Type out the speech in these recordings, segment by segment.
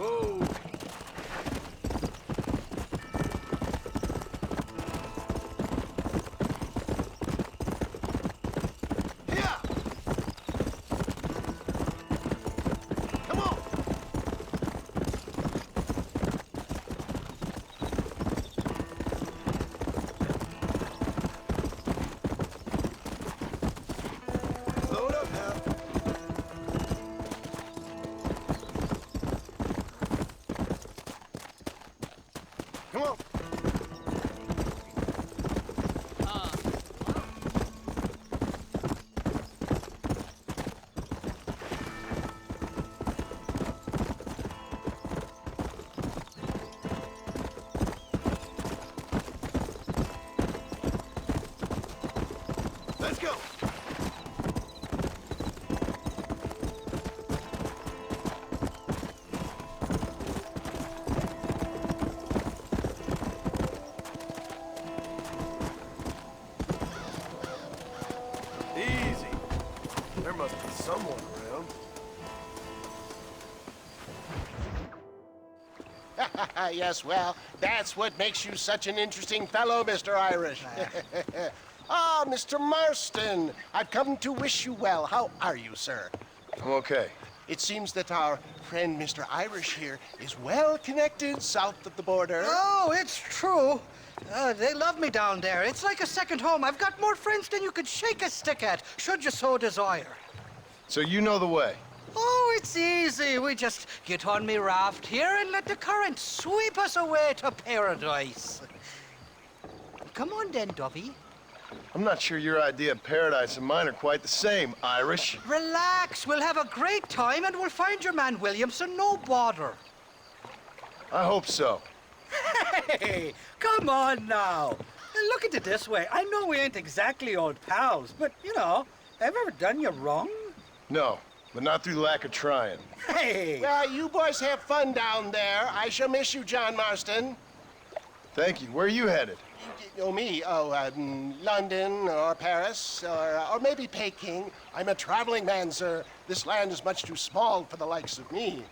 Whoa! Yeah! Come on! Load up now. Come on. Let's go. Easy. There must be someone around. Yes, well, that's what makes you such an interesting fellow, Mr. Irish. Ah, Mr. Marston, I've come to wish you well. How are you, sir? I'm okay. It seems that our friend Mr. Irish here is well connected south of the border. Oh, it's true. They love me down there. It's like a second home. I've got more friends than you could shake a stick at, should you so desire. So you know the way? Oh, it's easy. We just get on me raft here and let the current sweep us away to paradise. Come on then, Dovey. I'm not sure your idea of paradise and mine are quite the same, Irish. Relax. We'll have a great time and we'll find your man Williamson, no bother. I hope so. Hey, come on now. Look at it this way. I know we ain't exactly old pals, but, you know, have I ever done you wrong? No, but not through lack of trying. Hey! Well, you boys have fun down there. I shall miss you, John Marston. Thank you. Where are you headed? Oh, me? Oh, London or Paris or maybe Peking. I'm a traveling man, sir. This land is much too small for the likes of me.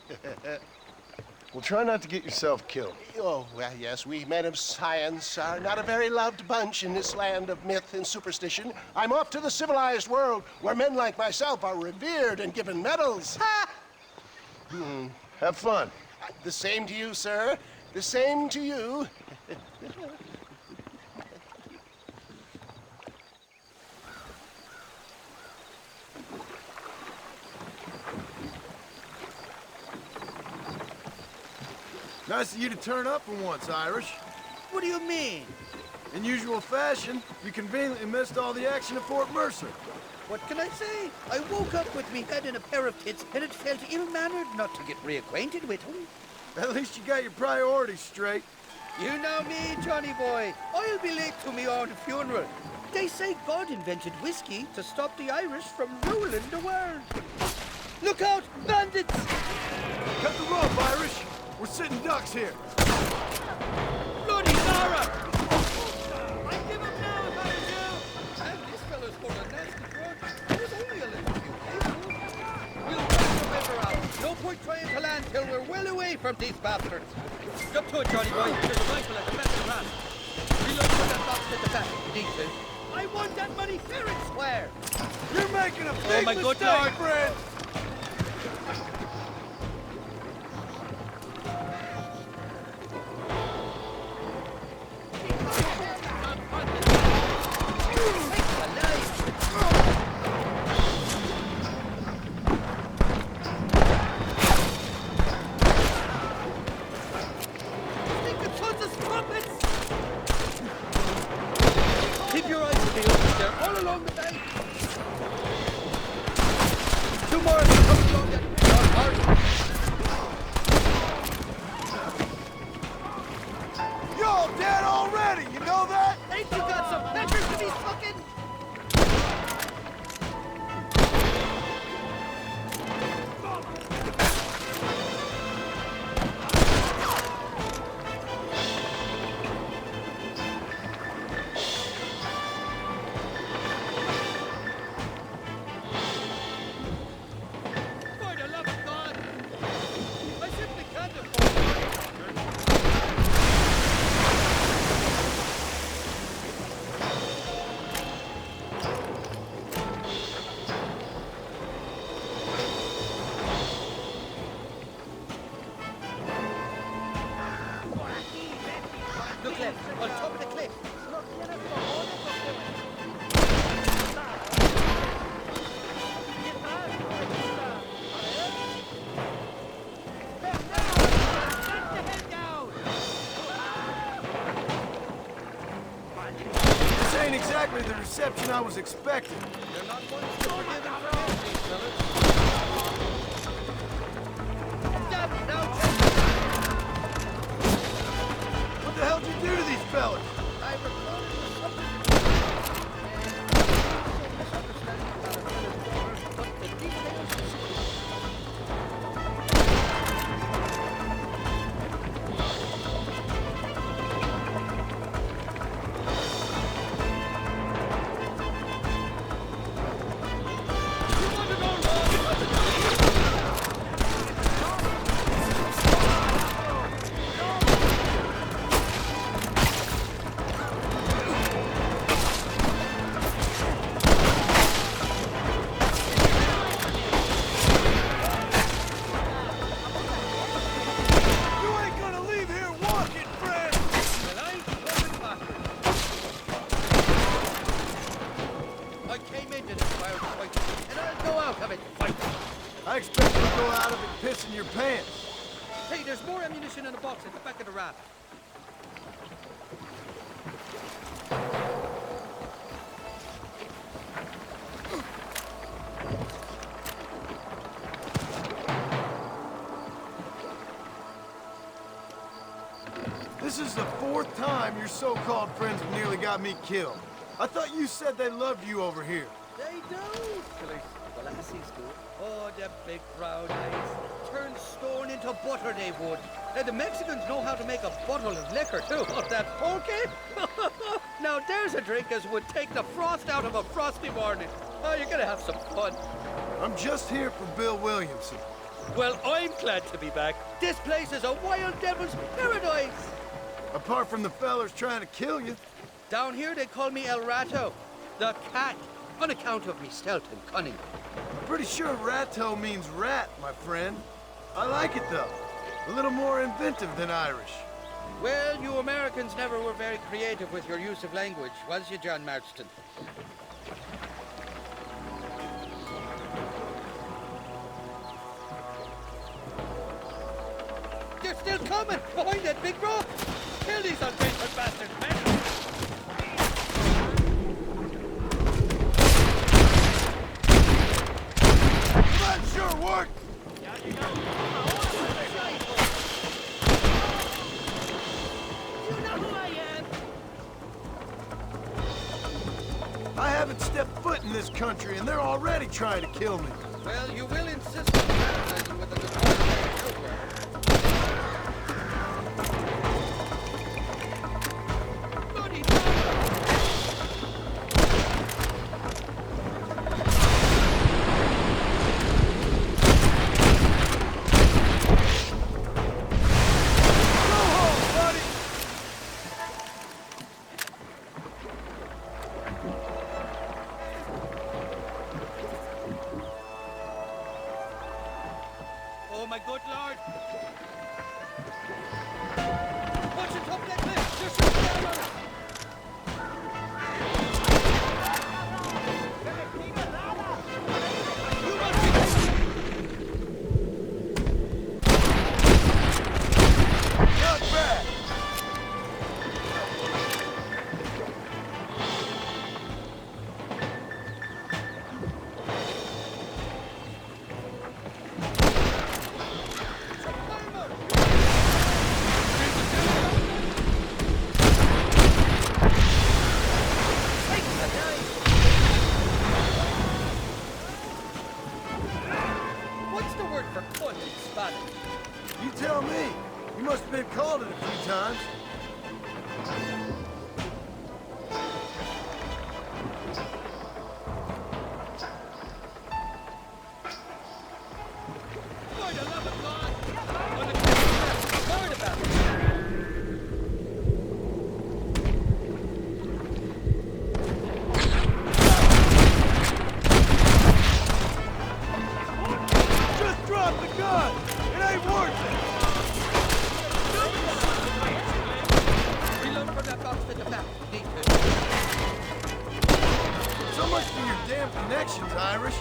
Well, try not to get yourself killed. Oh, well, yes, we men of science are not a very loved bunch in this land of myth and superstition. I'm off to the civilized world where men like myself are revered and given medals. Ha! Have fun. The same to you, sir. The same to you. Nice of you to turn up for once, Irish. What do you mean? In usual fashion, you conveniently missed all the action at Fort Mercer. What can I say? I woke up with me head in a pair of tits, and it felt ill-mannered not to get reacquainted with him. At least you got your priorities straight. You know me, Johnny boy. I'll be late to me own funeral. They say God invented whiskey to stop the Irish from ruling the world. Look out, bandits! Cut the rope, Irish. We're sitting ducks here. Bloody Zara! I give up now if I was you. And this fellow's got a nasty grudge. There's only a little few people. We'll fight the river out. No point trying to land till we're well away from these bastards. Jump to it, Johnny boy. There's a rifle at the back of the ramp. Reload with that box at the back. Need to. I want that money fair and square. You're making a big my good mistake, Lord. friend. Keep your eyes peeled. They're all along the bank. 2 more exactly the reception I was expecting. They're not going to forgive and forget these fellas. Stop now, What the hell did you do to these fellas? I recorded something. Misunderstanding about another order, but the details are I expect you to go out of it pissing your pants. Hey, there's more ammunition in the box at the back of the raft. This is the fourth time your so-called friends have nearly got me killed. I thought you said they loved you over here. They do. Well, I see, Stu. Oh, the big brown eyes. Turn stone into butter, they would. And the Mexicans know how to make a bottle of liquor, too. Oh, that poke? Now, there's a drink as would take the frost out of a frosty morning. Oh, you're gonna have some fun. I'm just here for Bill Williamson. Well, I'm glad to be back. This place is a wild devil's paradise. Apart from the fellers trying to kill you. Down here, they call me El Rato, the cat, on account of me stealth and cunning. I'm pretty sure ratto means rat, my friend. I like it, though. A little more inventive than Irish. Well, you Americans never were very creative with your use of language, was you, John Marston? They're still coming, behind that big rock. Kill these ungrateful bastards, man. That sure worked! I haven't stepped foot in this country, and they're already trying to kill me. Well, you will insist on advertising with a little bloody Oh, my good lord! Watch it up that cliff! Just shoot down on it! You must be... Not bad! What's the word for cunt in Spanish? You tell me. You must have been called it a few times. By the love of God! On the cliff, heard about it! Just drop the gun! It ain't worth it! Reload from that box to the back. Need to. So much for your damn connections, Irish.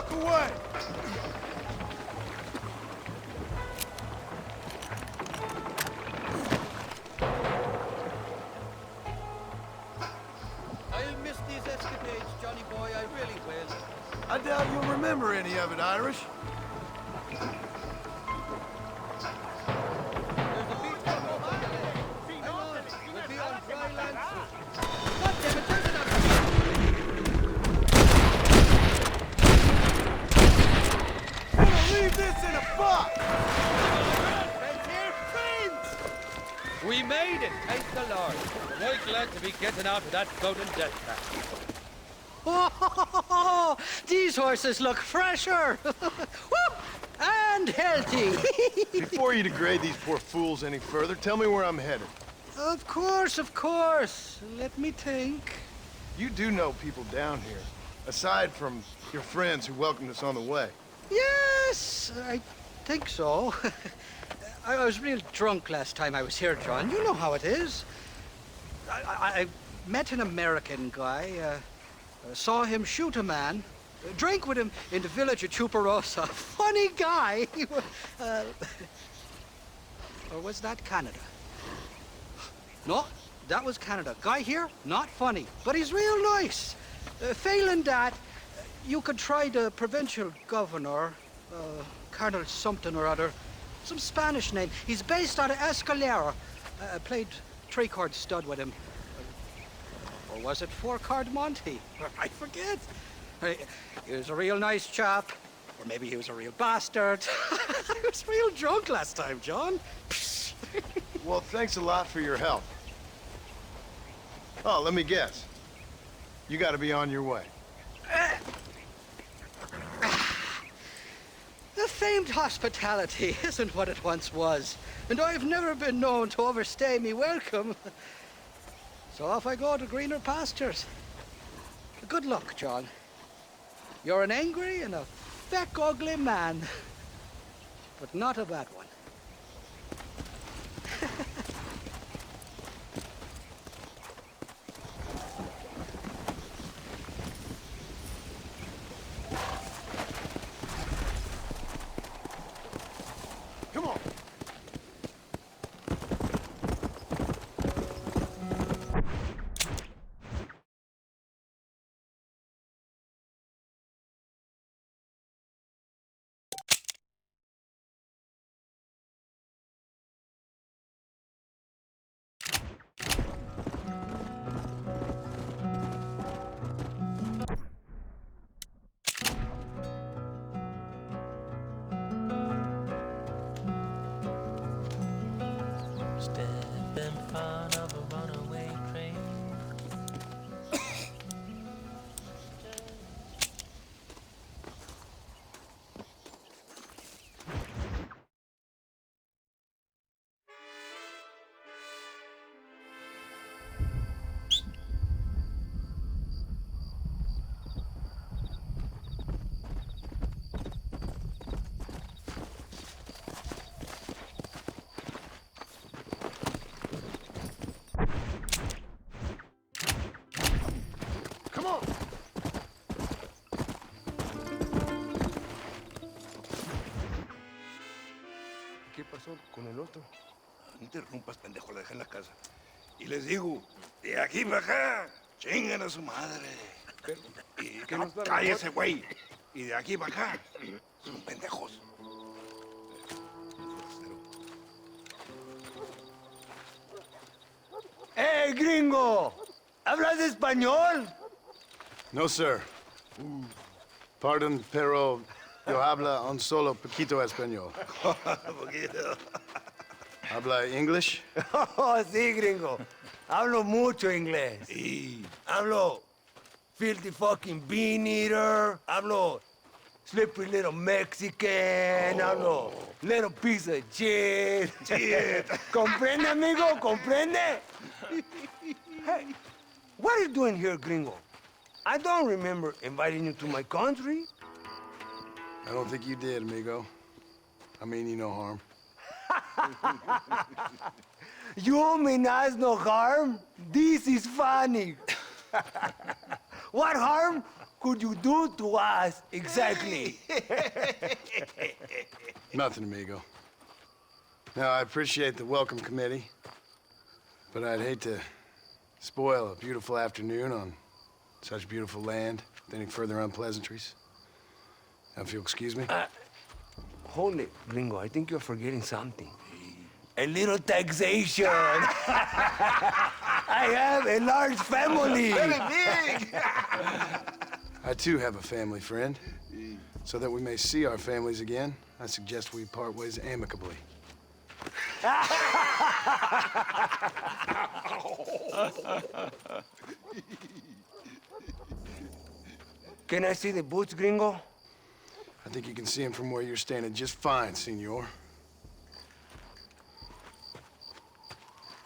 fuck away! I'll miss these escapades, Johnny boy, I really will. I doubt you'll remember any of it, Irish. There's a beach club over there. Hang on, we'll be on dry land soon. God damn it, there's another Gonna leave this in a box! Friends here, friends! We made it, thank the Lord. We're glad to be getting out of that floating death trap. Oh, these horses look fresher. Whoop, and healthy. Before you degrade these poor fools any further, tell me where I'm headed. Of course, of course. Let me think. You do know people down here, aside from your friends who welcomed us on the way. Yes, I think so. I was real drunk last time I was here, John. You know how it is. I met an American guy, saw him shoot a man, drank with him in the village of Chuparosa. Funny guy. Or was that Canada? No, that was Canada. Guy here, not funny, but he's real nice. Failing that, you could try the provincial governor, Colonel something or other, some Spanish name. He's based out of Escalera. Played three-chord stud with him. Or was it four-chord Monty? I forget. He was a real nice chap. Or maybe he was a real bastard. I was real drunk last time, John. Well, thanks a lot for your help. Oh, let me guess. You gotta be on your way. The famed hospitality isn't what it once was, and I've never been known to overstay me welcome. So off I go to greener pastures. Good luck, John. You're an angry and a feck ugly man, but not a bad one. Come on. Step in front of a runaway train. Come on. ¿Qué pasó con el otro? No interrumpas, pendejo, la dejé en la casa. Y les digo, de aquí para acá, chingan a su madre. Y ¿Qué nos da la cállese, güey. Y de aquí para acá, son pendejos. ¡Hey, gringo! ¿Hablas español? No, sir. Pardon, pero yo habla un solo poquito español. Poquito. Habla English? Oh, sí, gringo. Hablo mucho inglés. Sí. Hablo filthy fucking bean eater. Hablo slippery little Mexican. Hablo little piece of shit. Shit. ¿Comprende, amigo? ¿Comprende? Hey, what are you doing here, gringo? I don't remember inviting you to my country. I don't think you did, amigo. I mean you no harm. You mean us no harm? This is funny. What harm? could you do to us exactly? Nothing, amigo. Now, I appreciate the welcome committee, but I'd hate to spoil a beautiful afternoon on such beautiful land with any further unpleasantries. Now, if you'll excuse me. Hold it, Gringo. I think you're forgetting something. A little taxation. I have a large family. Very big! I too have a family friend. So that we may see our families again, I suggest we part ways amicably. Can I see the boots, Gringo? I think you can see him from where you're standing just fine, senor.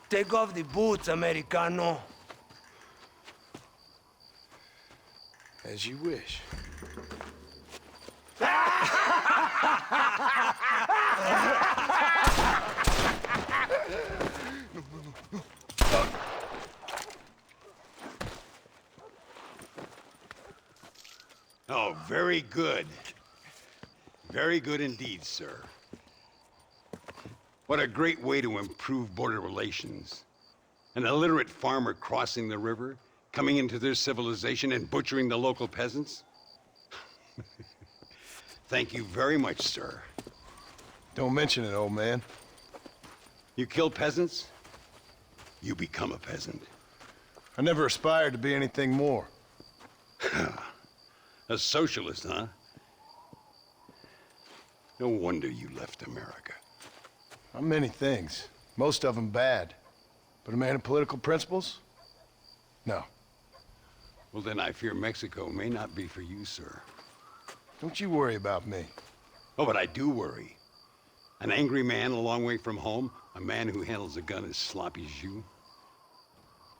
Take off the boots, Americano. As you wish. Oh, very good. Very good indeed, sir. What a great way to improve border relations. An illiterate farmer crossing the river, coming into their civilization and butchering the local peasants? Thank you very much, sir. Don't mention it, old man. You kill peasants, you become a peasant. I never aspired to be anything more. A socialist, huh? No wonder you left America. I'm many things, most of them bad. But a man of political principles? No. Well, then I fear Mexico may not be for you, sir. Don't you worry about me. Oh, but I do worry. An angry man a long way from home, a man who handles a gun as sloppy as you.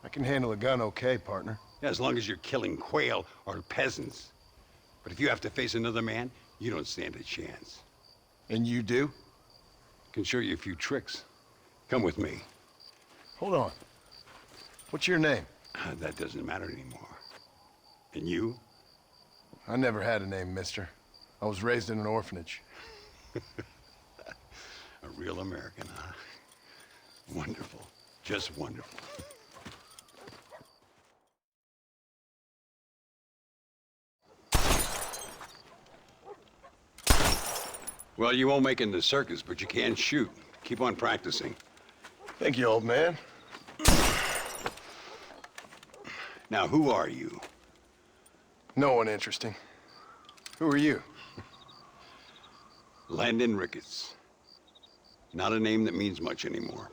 I can handle a gun okay, partner. Yeah, as long as you're killing quail or peasants. But if you have to face another man, you don't stand a chance. And you do? Can show you a few tricks. Come with me. Hold on. What's your name? That doesn't matter anymore. And you? I never had a name, mister. I was raised in an orphanage. A real American, huh? Wonderful. Just wonderful. Well, you won't make it in the circus, but you can shoot. Keep on practicing. Thank you, old man. Now, who are you? No one interesting. Who are you? Landon Ricketts. Not a name that means much anymore.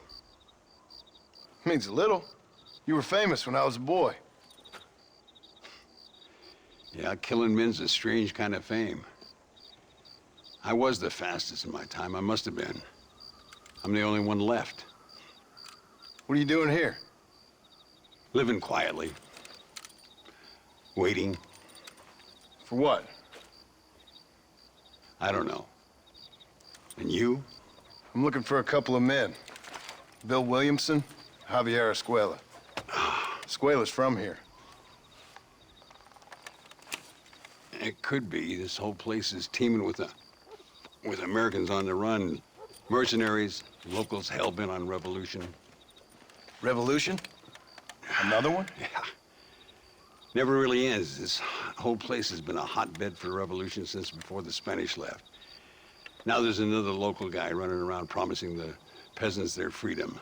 Means a little. You were famous when I was a boy. Yeah, killing men's a strange kind of fame. I was the fastest in my time. I must have been. I'm the only one left. What are you doing here? Living quietly. Waiting. For what? I don't know. And you? I'm looking for a couple of men. Bill Williamson, Javier Escuela. Escuela's from here. It could be. This whole place is teeming with Americans on the run. Mercenaries, locals hell-bent on revolution. Revolution? Another one? Yeah. Never really ends. This whole place has been a hotbed for revolution since before the Spanish left. Now there's another local guy running around promising the peasants their freedom.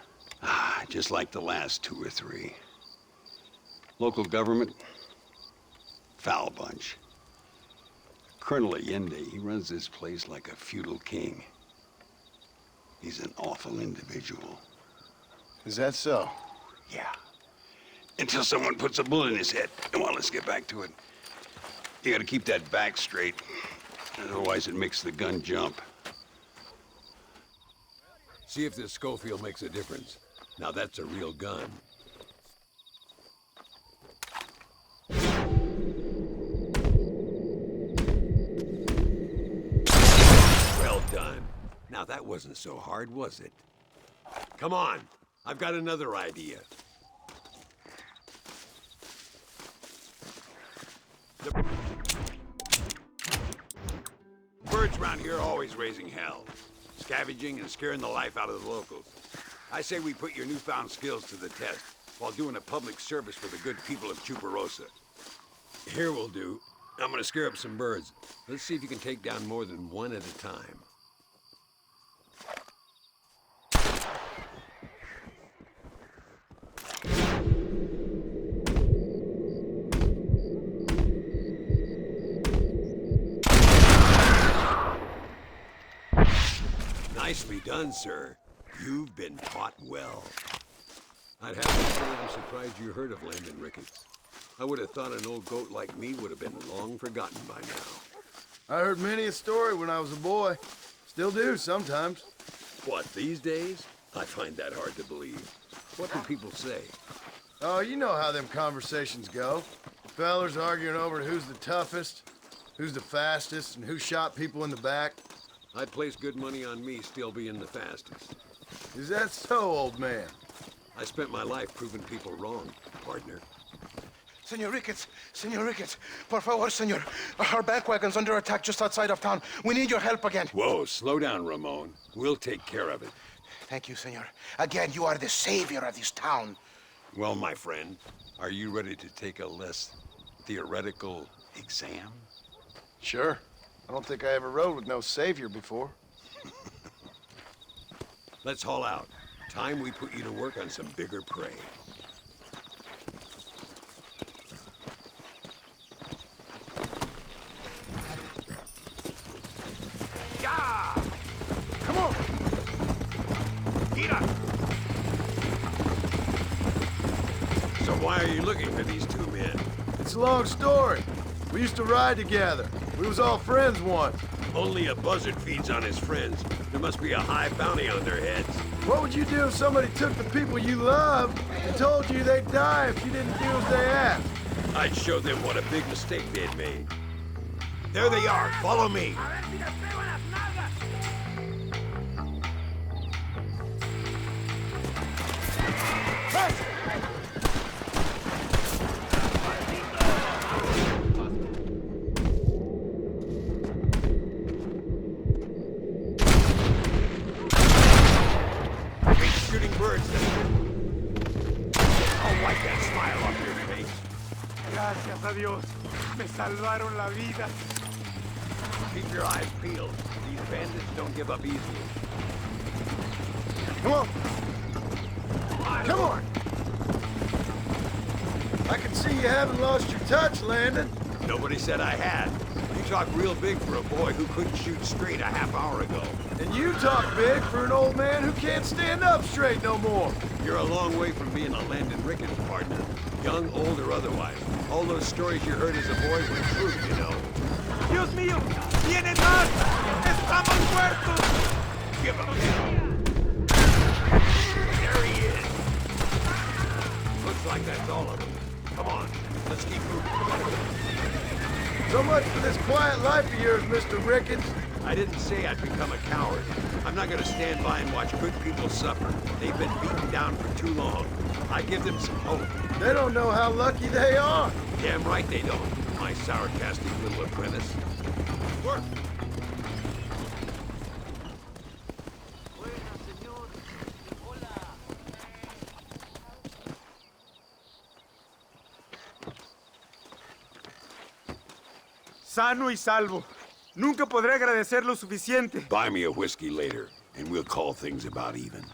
Just like the last 2 or 3. Local government, foul bunch. Colonel Allende, he runs this place like a feudal king. He's an awful individual. Is that so? Yeah. Until someone puts a bullet in his head. Come on, let's get back to it. You gotta keep that back straight. Otherwise it makes the gun jump. See if this Schofield makes a difference. Now that's a real gun. Well done. Now that wasn't so hard, was it? Come on, I've got another idea. The birds around here are always raising hell, scavenging and scaring the life out of the locals. I say we put your newfound skills to the test while doing a public service for the good people of Chuparosa. Here we'll do. I'm gonna scare up some birds. Let's see if you can take down more than one at a time. Nicely done, sir. You've been taught well. I'd have to say I'm surprised you heard of Landon Ricketts. I would have thought an old goat like me would have been long forgotten by now. I heard many a story when I was a boy. Still do sometimes. What, these days? I find that hard to believe. What do people say? Oh, you know how them conversations go. Fellers arguing over who's the toughest, who's the fastest, and who shot people in the back. I'd place good money on me still being the fastest. Is that so, old man? I spent my life proving people wrong, partner. Senor Ricketts, por favor, senor. Our bank wagon's under attack just outside of town. We need your help again. Whoa, slow down, Ramon. We'll take care of it. Thank you, senor. Again, you are the savior of this town. Well, my friend, are you ready to take a less theoretical exam? Sure. I don't think I ever rode with no savior before. Let's haul out. Time we put you to work on some bigger prey. Yeah! Come on! Get up! So why are you looking for these two men? It's a long story. We used to ride together. We was all friends once. Only a buzzard feeds on his friends. There must be a high bounty on their heads. What would you do if somebody took the people you loved and told you they'd die if you didn't do as they asked? I'd show them what a big mistake they'd made. There they are. Follow me. Shooting birds. I'll wipe that smile off your face. Gracias a Dios. Me salvaron la vida. Keep your eyes peeled. These bandits don't give up easily. Come on. Come on. I can see you haven't lost your touch, Landon. Nobody said I had. You talk real big for a boy who couldn't shoot straight a half hour ago. And you talk big for an old man who can't stand up straight no more. You're a long way from being a Landon Ricketts partner. Young, old, or otherwise. All those stories you heard as a boy were true, you know. Dios mío! ¡Vienen más! ¡Estamos muertos! Give him hell. There he is. Looks like that's all of them. Come on, let's keep moving. So much for this quiet life of yours, Mr. Ricketts. I didn't say I'd become a coward. I'm not gonna stand by and watch good people suffer. They've been beaten down for too long. I give them some hope. They don't know how lucky they are. Damn right they don't, my sarcastic little apprentice. Work! Sano y salvo. Nunca podré agradecer lo suficiente. Buy me a whiskey later, and we'll call things about even.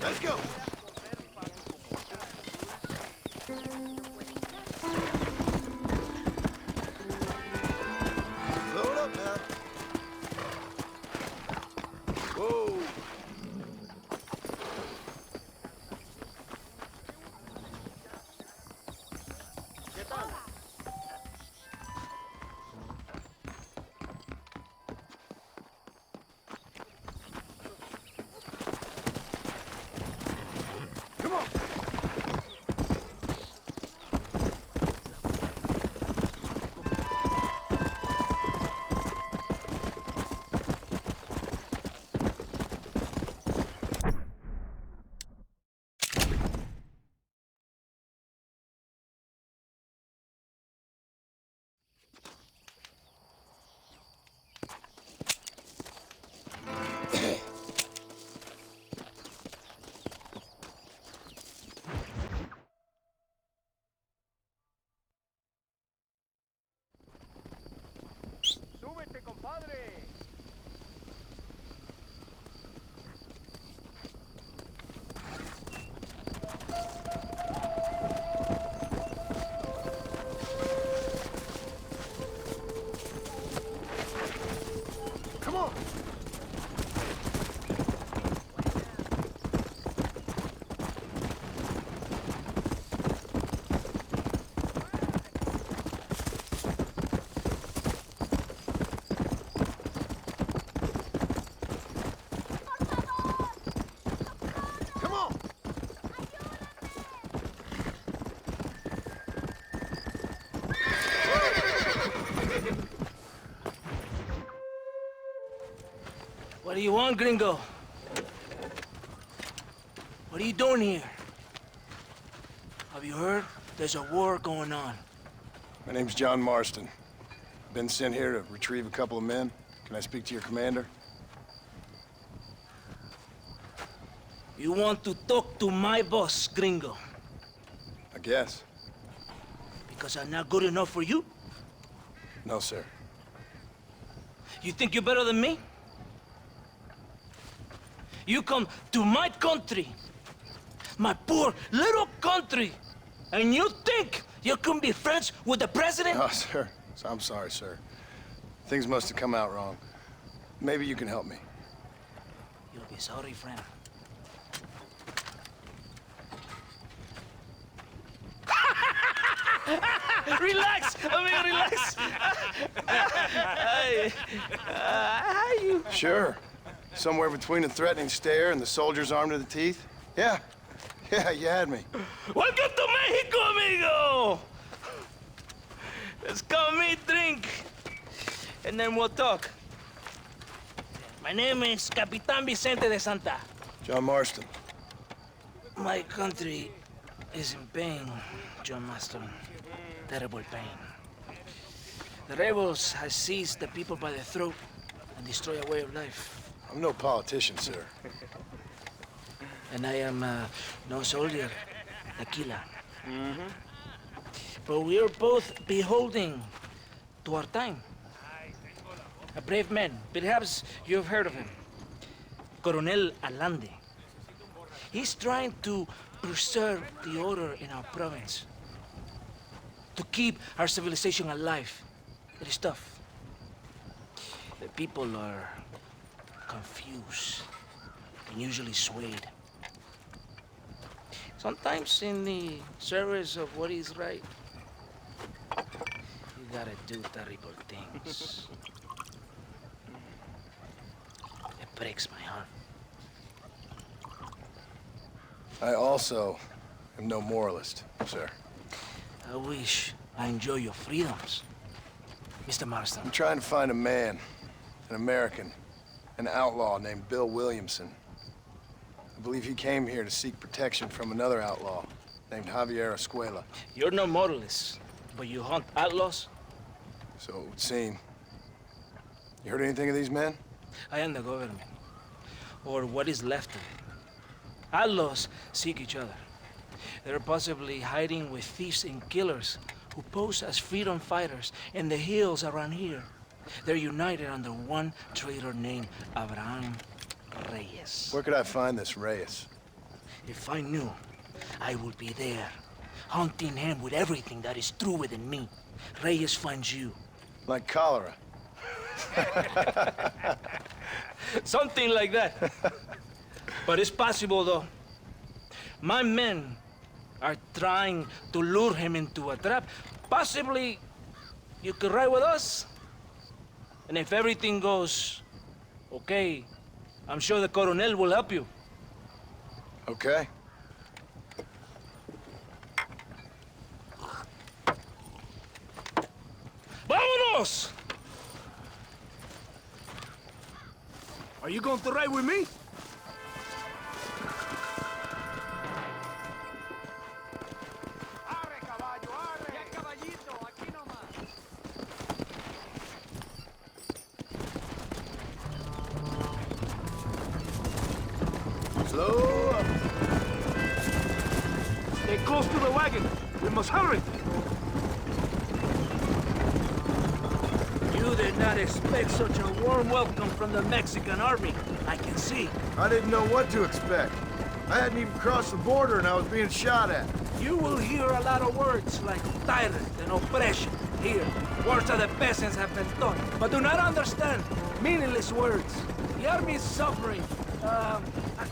Let's go. Come on. Come on. What do you want, gringo? What are you doing here? Have you heard? There's a war going on. My name's John Marston. Been sent here to retrieve a couple of men. Can I speak to your commander? You want to talk to my boss, gringo? I guess. Because I'm not good enough for you? No, sir. You think you're better than me? You come to my country, my poor little country, and you think you can be friends with the president? No, sir. I'm sorry, sir. Things must have come out wrong. Maybe you can help me. You'll be sorry, friend. Relax, amigo, relax. How you? Sure. Somewhere between a threatening stare and the soldier's arm to the teeth? Yeah. Yeah, you had me. Welcome to Mexico, amigo! Let's come meet, drink, and then we'll talk. My name is Capitan Vicente de Santa. John Marston. My country is in pain, John Marston. Terrible pain. The rebels have seized the people by the throat and destroyed a way of life. I'm no politician, sir. And I am no soldier, Aquila. But we are both beholding to our time. A brave man, perhaps you've heard of him. Coronel Allende. He's trying to preserve the order in our province. To keep our civilization alive. It is tough. The people are confused and usually swayed. Sometimes in the service of what is right, you gotta do terrible things. It breaks my heart. I also am no moralist, sir. I wish I enjoy your freedoms, Mr. Marston. I'm trying to find a man, an American, an outlaw named Bill Williamson. I believe he came here to seek protection from another outlaw named Javier Escuela. You're no moralist, but you hunt outlaws? So it would seem. You heard anything of these men? I am the government, or what is left of it. Outlaws seek each other. They're possibly hiding with thieves and killers who pose as freedom fighters in the hills around here. They're united under one traitor named Abraham Reyes. Where could I find this Reyes? If I knew, I would be there, hunting him with everything that is true within me. Reyes finds you. Like cholera. Something like that. But it's possible, though. My men are trying to lure him into a trap. Possibly, you could ride with us. And if everything goes okay, I'm sure the Coronel will help you. Okay. ¡Vámonos! Are you going to ride with me? Slow up. Stay close to the wagon. We must hurry. You did not expect such a warm welcome from the Mexican army. I can see. I didn't know what to expect. I hadn't even crossed the border and I was being shot at. You will hear a lot of words like tyrant and oppression. Here, words that the peasants have been taught, but do not understand. Meaningless words. The army is suffering, a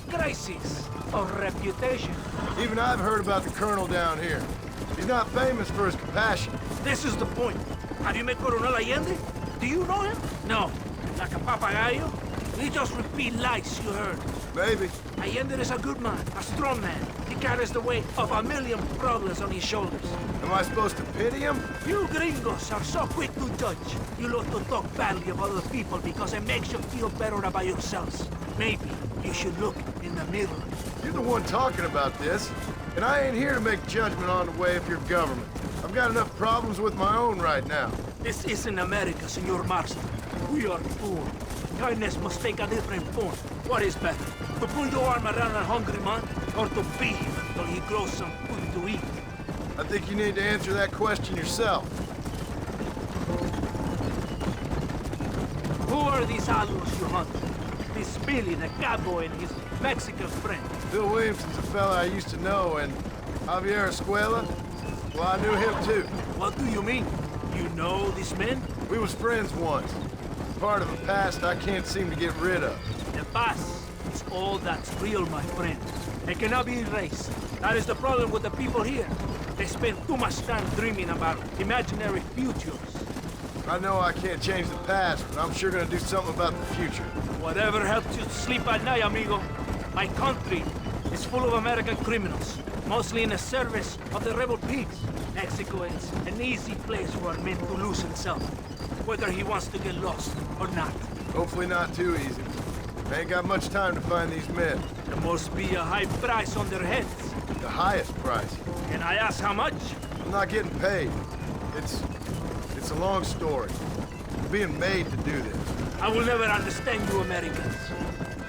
crisis of reputation. Even I've heard about the colonel down here. He's not famous for his compassion. This is the point. Have you met Coronel Allende? Do you know him? No. Like a papagayo? We just repeat lies you heard. Maybe. Allende is a good man, a strong man. He carries the weight of a million problems on his shoulders. Am I supposed to pity him? You gringos are so quick to judge. You love to talk badly of other people because it makes you feel better about yourselves. Maybe you should look in the mirror. You're the one talking about this, and I ain't here to make judgment on the way of your government. I've got enough problems with my own right now. This isn't America, Senor Marston. We are poor. Kindness must take a different form. What is better, to put your arm around a hungry man, or to beat him until he grows some food to eat? I think you need to answer that question yourself. Who are these outlaws you hunt? This Billy, the cowboy, and his Mexican friend. Bill Williamson's a fella I used to know, and Javier Escuela, well, I knew him too. What do you mean? You know these men? We was friends once. Part of a past I can't seem to get rid of. The past is all that's real, my friend. It cannot be erased. That is the problem with the people here. They spend too much time dreaming about imaginary futures. I know I can't change the past, but I'm sure gonna do something about the future. Whatever helps you sleep at night, amigo. My country is full of American criminals, mostly in the service of the rebel pigs. Mexico is an easy place for a man to lose himself, whether he wants to get lost or not. Hopefully not too easy. I ain't got much time to find these men. There must be a high price on their heads. The highest price. Can I ask how much? I'm not getting paid. It's a long story. I'm being made to do this. I will never understand you Americans.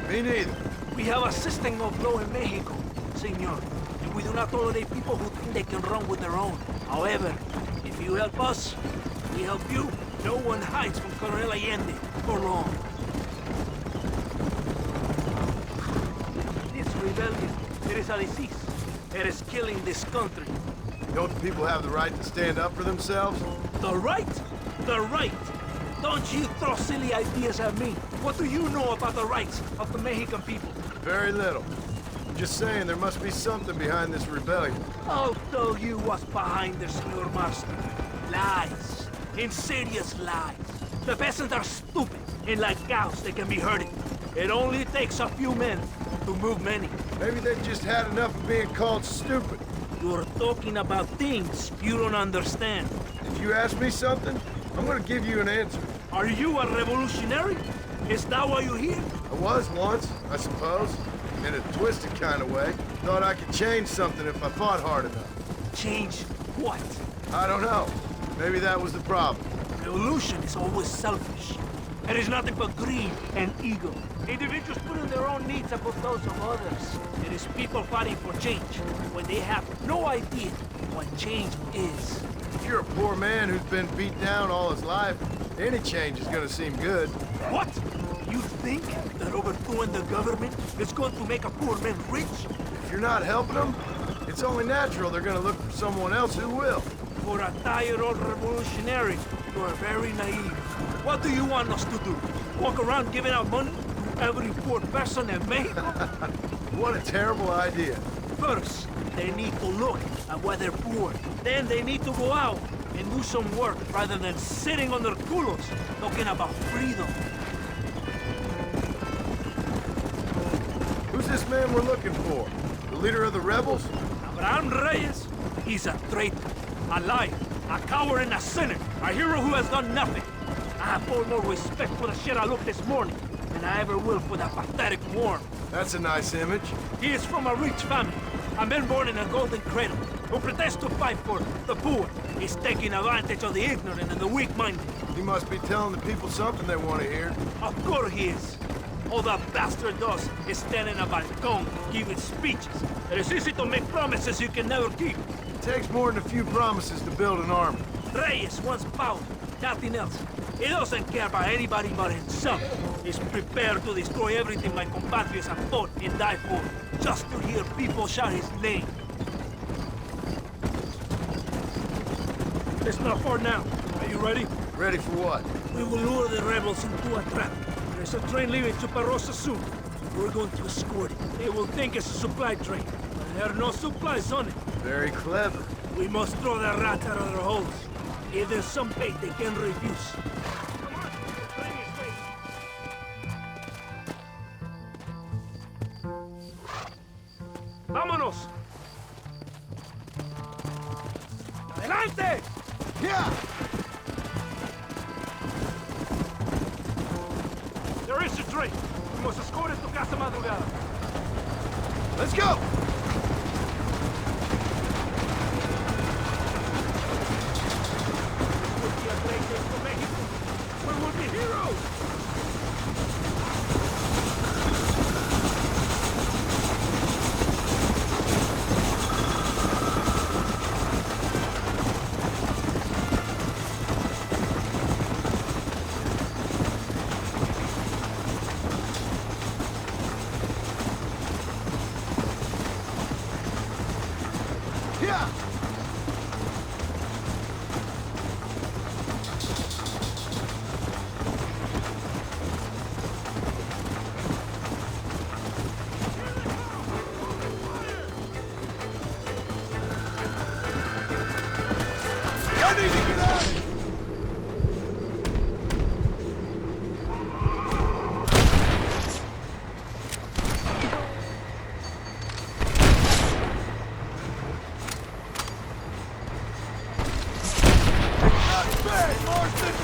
Me neither. We have a system of law in Mexico, senor. And we do not tolerate people who think they can run with their own. However, if you help us, we help you. No one hides from Coronel Allende for long. This rebellion, it is a disease. It is killing this country. Don't the people have the right to stand up for themselves? The right? The right! Don't you throw silly ideas at me. What do you know about the rights of the Mexican people? Very little. I'm just saying there must be something behind this rebellion. I'll tell you what's behind this, Senor Marston. Lies. Insidious lies. The peasants are stupid, and like cows, they can be herded. It only takes a few men to move many. Maybe they've just had enough of being called stupid. You're talking about things you don't understand. If you ask me something, I'm gonna give you an answer. Are you a revolutionary? Is that why you're here? I was once, I suppose. In a twisted kind of way. Thought I could change something if I fought hard enough. Change what? I don't know. Maybe that was the problem. Revolution is always selfish. It is nothing but greed and ego. Individuals putting their own needs above those of others. It is people fighting for change when they have no idea what change is. If you're a poor man who's been beat down all his life, any change is gonna seem good. What? You think that overthrowing the government is going to make a poor man rich? If you're not helping them, it's only natural they're gonna look for someone else who will. For a tired old revolutionary, you are very naive. What do you want us to do? Walk around giving out money to every poor person in Mexico? What a terrible idea. First, they need to look at why they're poor. Then they need to go out and do some work rather than sitting on their culos talking about freedom. Who's this man we're looking for? The leader of the rebels? Abraham Reyes, he's a traitor, a liar, a coward and a sinner, a hero who has done nothing. I have far more respect for the shit I looked this morning than I ever will for that pathetic worm. That's a nice image. He is from a rich family, a man born in a golden cradle, who pretends to fight for the poor. He's taking advantage of the ignorant and the weak-minded. He must be telling the people something they want to hear. Of course he is. All that bastard does is stand in a balcony, giving speeches. It is easy to make promises you can never keep. It takes more than a few promises to build an army. Reyes wants power. Nothing else. He doesn't care about anybody but himself. He's prepared to destroy everything my compatriots have fought and died for, just to hear people shout his name. It's not far now. Are you ready? Ready for what? We will lure the rebels into a trap. There's a train leaving Chuparosa soon. We're going to escort it. They will think it's a supply train, but there are no supplies on it. Very clever. We must throw the rats out of their holes. Give them some bait they can refuse. ¡Vámonos! ¡Adelante! Yeah! There is a train. We must escort it to Casa Madrugada. Let's go! We will be heroes! Yeah! I need to get out! Not bad, Marston!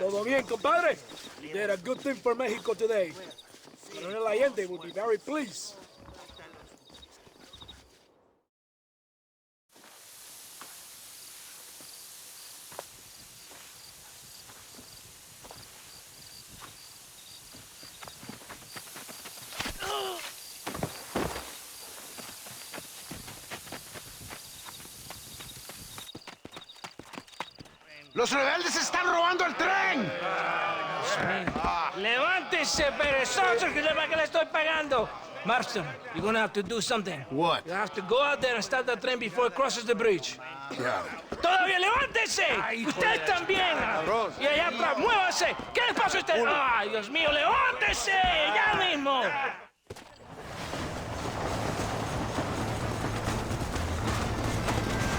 Todo bien, compadre? You did a good thing for Mexico today. Coronel Allende will be very pleased. ¡Los rebeldes están robando el tren! Levántese, perezoso, que le estoy pagando. Marston, you're gonna have to do something. What? You have to go out there and stop the train before it crosses the bridge. Yeah. ¡Todavía levántese! ¡Usted también! Y allá atrás, muévase. ¿Qué le pasa a usted? ¡Ay, Dios mío, levántese! ¡Ya mismo!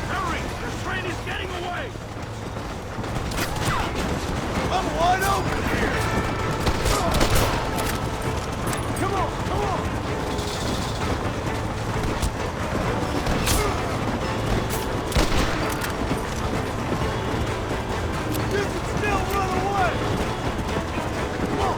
Hurry! The train is getting away! I'm wide open here! Come on, come on! You can still run away! Come on!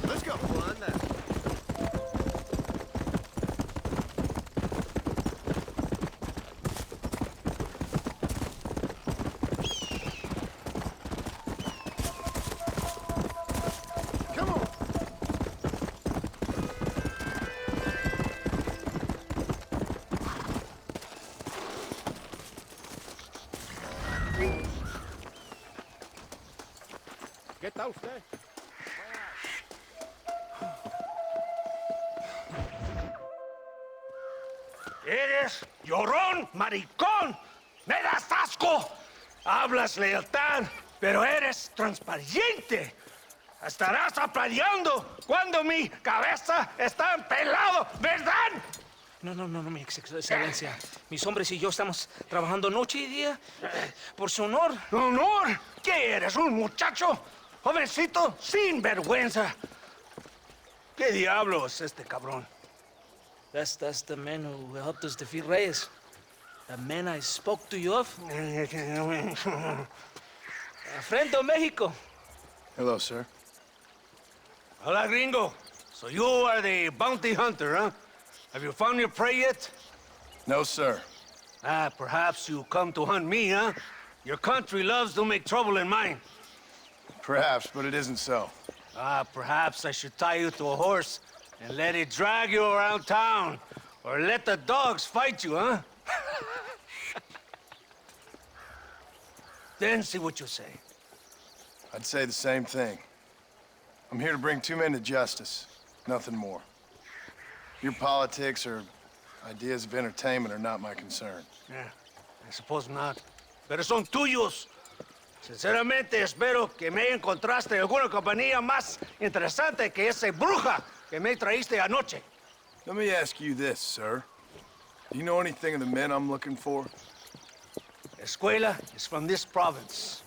Let's go. Come on. ¿Qué tal usted? Eres llorón, maricón. Me das asco. Hablas lealtad, pero eres transparente. Estarás aplaudiendo cuando mi cabeza está pelado, ¿verdad? No, mi excelencia. Mis hombres y yo estamos trabajando noche y día por su honor. ¿Honor? ¿Qué eres, un muchacho? Jovencito, sin vergüenza. ¿Qué diablo es este cabrón? That's the man who helped us defeat Reyes. The man I spoke to you of. A friend of Mexico. Hello, sir. Hola, gringo. So you are the bounty hunter, huh? Have you found your prey yet? No, sir. Ah, perhaps you come to hunt me, huh? Your country loves to make trouble in mine. Perhaps, but it isn't so. Ah, perhaps I should tie you to a horse and let it drag you around town. Or let the dogs fight you, huh? Then see what you say. I'd say the same thing. I'm here to bring two men to justice. Nothing more. Your politics or ideas of entertainment are not my concern. Yeah, I suppose not. Pero son tuyos. Sinceramente, espero que me encontraste alguna compañía más interesante que esa bruja que me traíste anoche. Let me ask you this, sir. Do you know anything of the men I'm looking for? Escuela is from this province.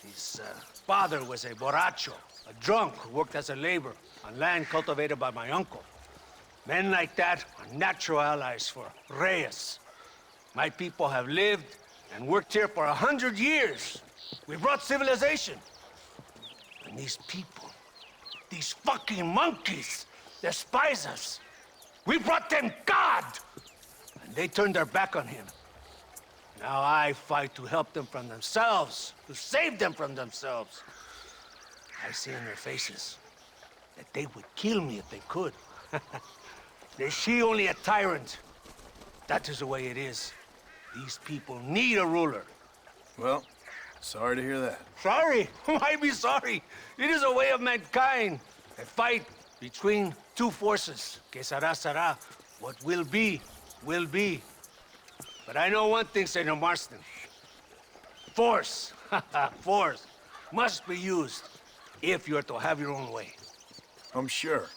His father was a borracho, a drunk who worked as a laborer on land cultivated by my uncle. Men like that are natural allies for Reyes. My people have lived and worked here for 100 years. We brought civilization. And these people, these fucking monkeys, despise us. We brought them God! And they turned their back on him. Now I fight to help them from themselves, to save them from themselves. I see in their faces that they would kill me if they could. They see only a tyrant. That is the way it is. These people need a ruler. Well, sorry to hear that. Sorry? Why be sorry? It is a way of mankind. A fight between two forces. Que será, será. What will be, will be. But I know one thing, Senor Marston. Force, force, must be used if you're to have your own way. I'm sure.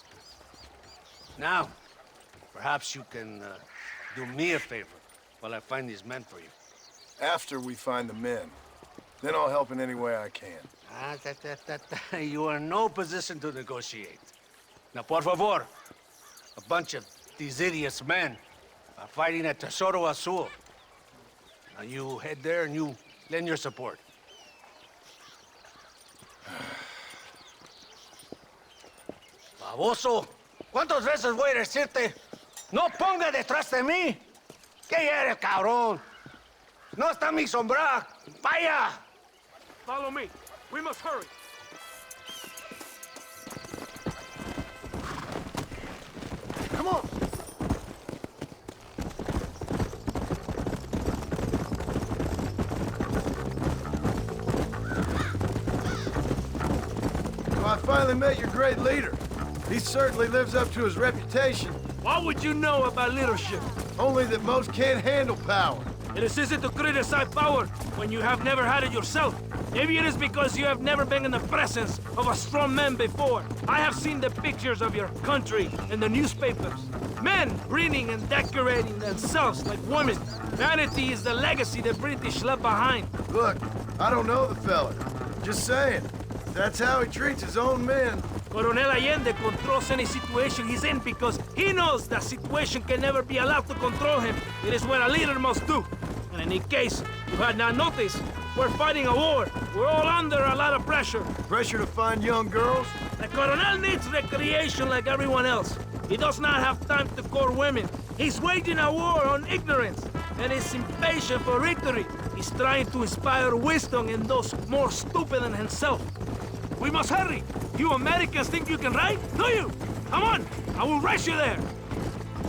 Now, perhaps you can do me a favor while I find these men for you. After we find the men, then I'll help in any way I can. You are in no position to negotiate. Now, por favor, a bunch of these idiots men are fighting at Tesoro Azul. Now you head there and you lend your support. Baboso, ¿cuántas veces voy a decirte? No ponga detrás de mí. ¿Qué eres, cabrón? No está mi sombra. Vaya. Follow me. We must hurry. Come on! Well, I finally met your great leader. He certainly lives up to his reputation. What would you know about leadership? Only that most can't handle power. It is easy to criticize power when you have never had it yourself. Maybe it is because you have never been in the presence of a strong man before. I have seen the pictures of your country in the newspapers. Men grinning and decorating themselves like women. Vanity is the legacy the British left behind. Look, I don't know the fella. Just saying. That's how he treats his own men. Coronel Allende controls any situation he's in because he knows that situation can never be allowed to control him. It is what a leader must do. And in any case, you had not noticed, we're fighting a war. We're all under a lot of pressure. Pressure to find young girls? The Coronel needs recreation like everyone else. He does not have time to court women. He's waging a war on ignorance, and is impatient for victory. He's trying to inspire wisdom in those more stupid than himself. We must hurry. You Americans think you can ride? Do you? Come on, I will race you there.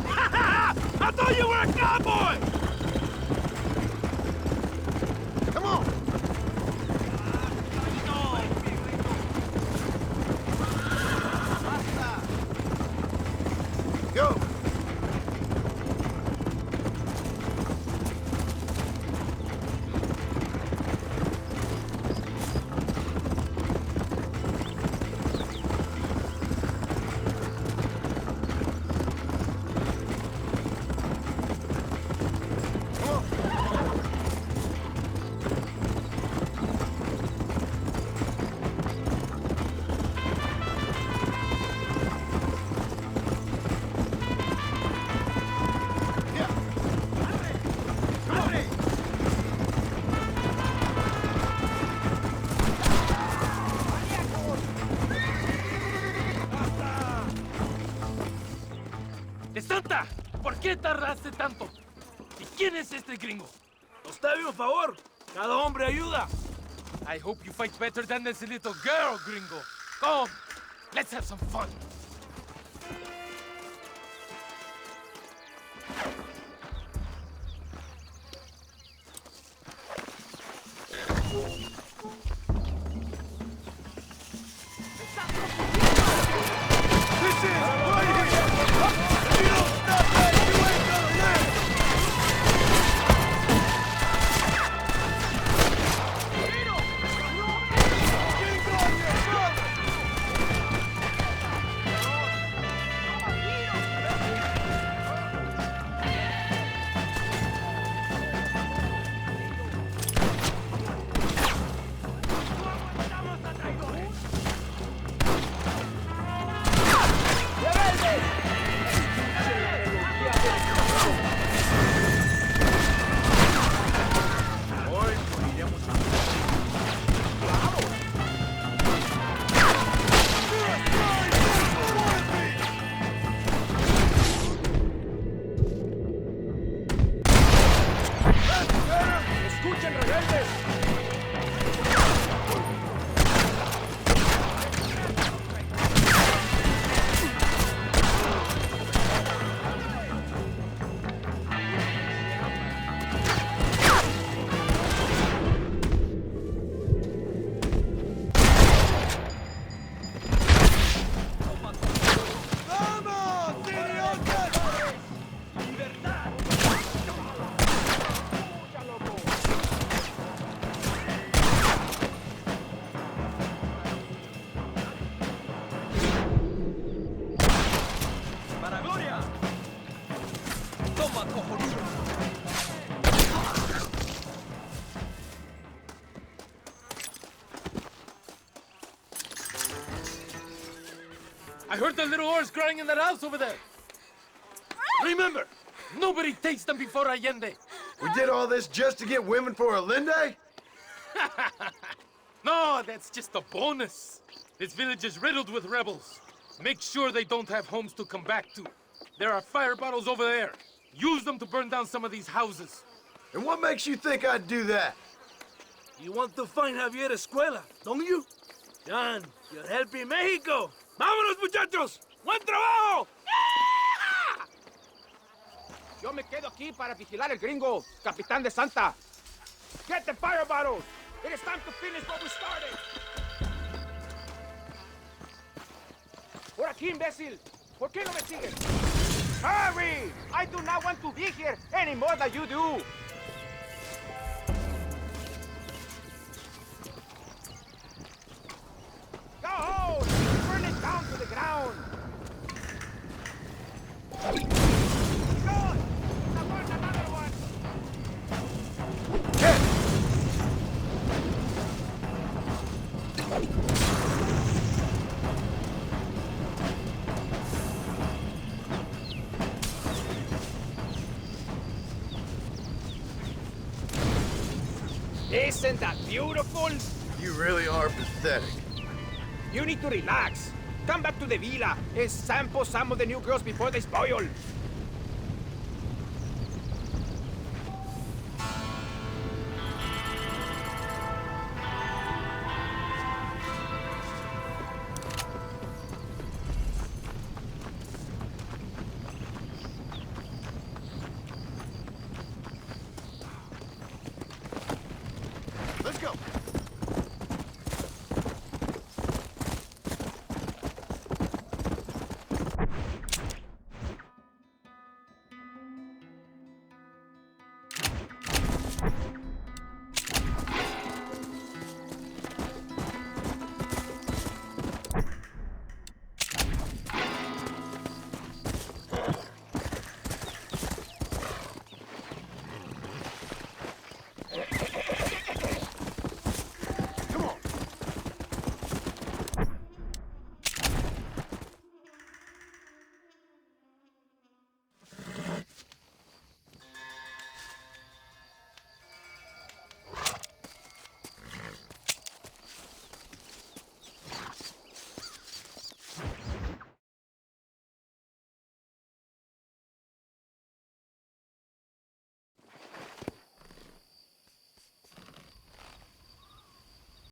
I thought you were a cowboy! Come on! Go! ¡Habla! ¿Por qué tardaste tanto? ¿Y quién es este gringo? Octavio, favor. Cada hombre ayuda. I hope you fight better than this little girl, gringo. Come, let's have some fun. I heard the little horse crying in that house over there. Remember, nobody takes them before Allende. We did all this just to get women for Allende? No, that's just a bonus. This village is riddled with rebels. Make sure they don't have homes to come back to. There are fire bottles over there. Use them to burn down some of these houses. And what makes you think I'd do that? You want to find Javier Escuela, don't you? John, you're helping Mexico. ¡Vámonos, muchachos! ¡Buen trabajo! Yo me quedo aquí para vigilar el gringo, Capitán de Santa. Get the fire bottles. It is time to finish what we started. Por aquí, imbécil. ¿Por qué no me sigues? Hurry! I do not want to be here any more than you do. Go home! Burn it down to the ground! Good! Now burn another one! Isn't that beautiful? You really are pathetic. You need to relax. Come back to the villa and sample some of the new girls before they spoil.